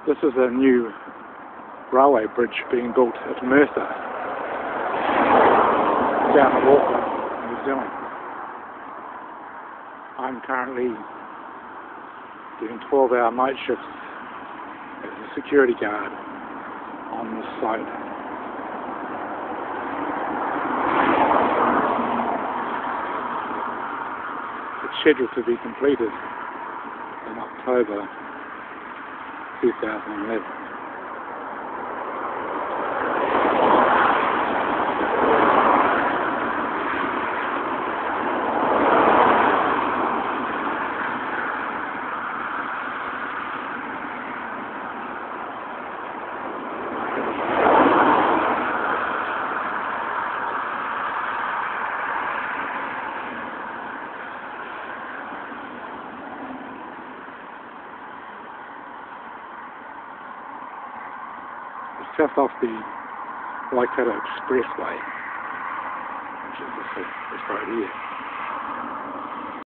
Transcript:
This is a new railway bridge being built at Mercer, down in Auckland, New Zealand. I'm currently doing 12-hour night shifts as a security guard on this site. It's scheduled to be completed in October 2011. It's just off the Aotearoa Expressway, which is this right here.